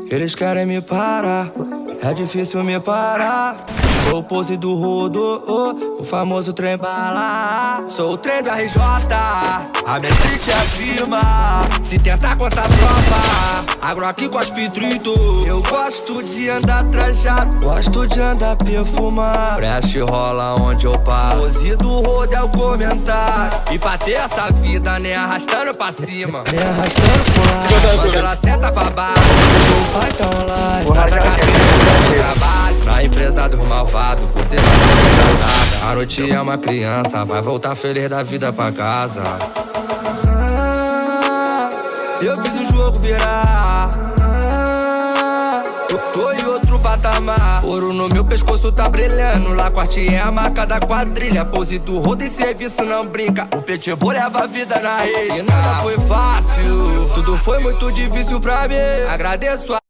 Eles querem me parar, é difícil me parar. Sou o pose do rodo, o famoso trem bala. Sou o trem do RJ, a minha street afirma. Se tentar contra a tropa, agro aqui cospe trito. Eu gosto de andar trajado, gosto de andar perfumado. Fresh rola onde eu passo, pose do rodo é o comentário. E pra ter essa vida, nem arrastando pra cima, nem arrastando pro lado. Quando ela senta pra baixo, o pai tá online. Traz a carteira do trabalho, na empresa dos malvados, você vai ser tratada. A noite é uma criança, vai voltar feliz da vida pra casa. Eu fiz o jogo virar, tô em outro patamar. Ouro no meu pescoço tá brilhando, lá corte é a marca da quadrilha. Pose do rodo e serviço não brinca, o pitbull leva a vida na rede. E nada foi fácil, tudo foi muito difícil pra mim. Agradeço a